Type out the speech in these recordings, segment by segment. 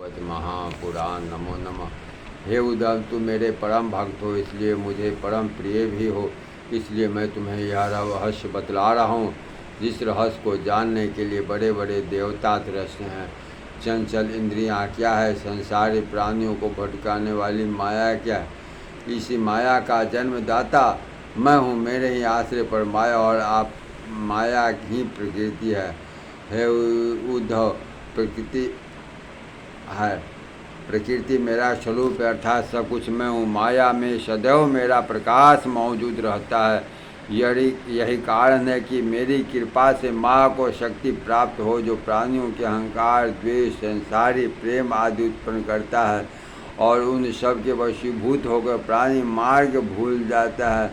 भगवत महापुराण नमो नमः। हे उद्धव, तुम मेरे परम भक्त हो, इसलिए मुझे परम प्रिय भी हो। इसलिए मैं तुम्हें यह रहस्य बतला रहा हूँ, जिस रहस्य को जानने के लिए बड़े बड़े देवता त्रस्त हैं। चंचल इंद्रियाँ क्या है, संसारी प्राणियों को भटकाने वाली माया क्या है, इसी माया का जन्मदाता मैं हूँ। मेरे ही आश्रय पर माया और आप माया ही प्रकृति है। हे उद्धव, प्रकृति है, प्रकृति मेरा स्वरूप है, अर्थात सब कुछ मैं हूँ। माया में सदैव मेरा प्रकाश मौजूद रहता है। यही कारण है कि मेरी कृपा से माया को शक्ति प्राप्त हो, जो प्राणियों के अहंकार, द्वेष, संसारी प्रेम आदि उत्पन्न करता है, और उन सब के वशीभूत होकर प्राणी मार्ग भूल जाता है।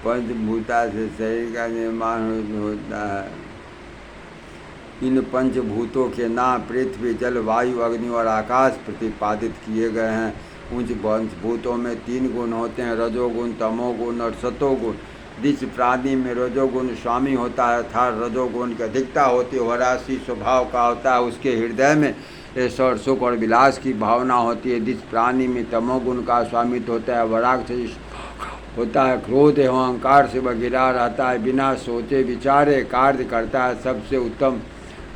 पंचभूता से शरीर का निर्माण होता है। इन पंचभूतों के नाम पृथ्वी, जल, वायु, अग्नि और आकाश प्रतिपादित किए गए हैं। उन पंचभूतों में 3 गुण होते हैं, रजोगुण, तमोगुण और सतोगुण। जिस प्राणी में रजोगुण स्वामी होता है, अर्थात रजोगुण की अधिकता होती है, वह राशि स्वभाव का होता है, उसके हृदय में ऐश्वर्य, सुख और विलास की भावना होती है। जिस प्राणी में तमोगुण का स्वामित्व होता है, वह राक्षस होता है, क्रोध एवं अहंकार से वह घिरा रहता है, बिना सोचे विचारे कार्य करता है। सबसे उत्तम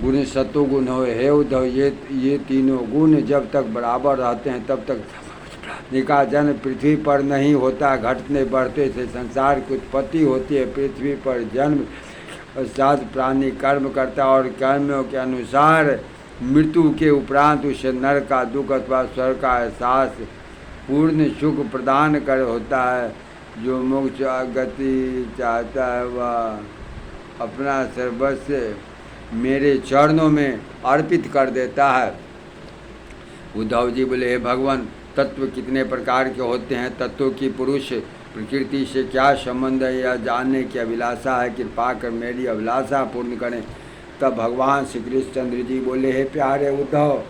गुण सत्वगुण हो। हे उद्धव, ये तीनों गुण जब तक बराबर रहते हैं तब तक प्राणी का जन्म पृथ्वी पर नहीं होता। घटने बढ़ते से संसार की उत्पत्ति होती है। पृथ्वी पर जन्म पश्चात प्राणी कर्म करता है, और कर्मों के अनुसार मृत्यु के उपरांत उसे नरक का दुख अथवा स्वर्ग का एहसास पूर्ण सुख प्रदान कर होता है। जो मोक्ष गति चाहता है वह अपना सर्वस्व मेरे चरणों में अर्पित कर देता है। उद्धव जी बोले, हे भगवान, तत्व कितने प्रकार के होते हैं? तत्वों की पुरुष प्रकृति से क्या संबंध है, यह जानने की अभिलाषा है। कृपा कर मेरी अभिलाषा पूर्ण करें। तब भगवान श्री कृष्णचंद्र जी बोले, हे प्यारे उद्धव,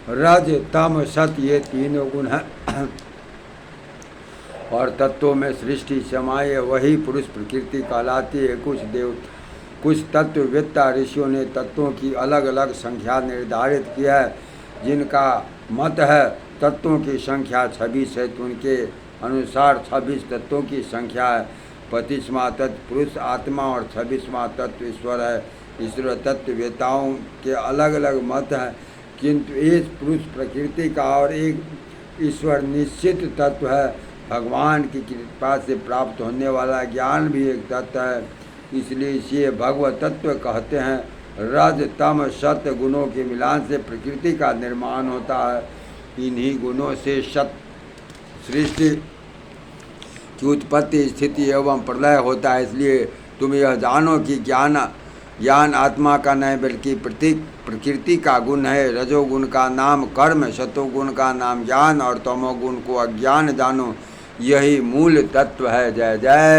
रज, तम, सत ये तीनों गुण हैं, और तत्वों में सृष्टि समाये वही पुरुष प्रकृति कहलाती है। कुछ तत्ववेत्ता ऋषियों ने तत्वों की अलग अलग संख्या निर्धारित किया है, जिनका मत है तत्वों की संख्या 26 है। तो उनके अनुसार 26 तत्वों की संख्या है। 25वां तत्व पुरुष आत्मा और 26वां तत्व ईश्वर है। ईश्वर तत्ववेत्ताओं के अलग अलग मत हैं, किंतु एक पुरुष प्रकृति का और एक ईश्वर निश्चित तत्व है। भगवान की कृपा से प्राप्त होने वाला ज्ञान भी एक तत्व है, इसलिए इसे भगवत तत्व कहते हैं। रज, तम, सत्य गुणों के मिलान से प्रकृति का निर्माण होता है। इन्हीं गुणों से सृष्टि की उत्पत्ति, स्थिति एवं प्रलय होता है। इसलिए तुम यह जानो कि ज्ञान आत्मा का नहीं बल्कि प्रकृति का गुण है। रजोगुण का नाम कर्म, सतोगुण का नाम ज्ञान और तमोगुण को अज्ञान जानो, यही मूल तत्व है। जय जय।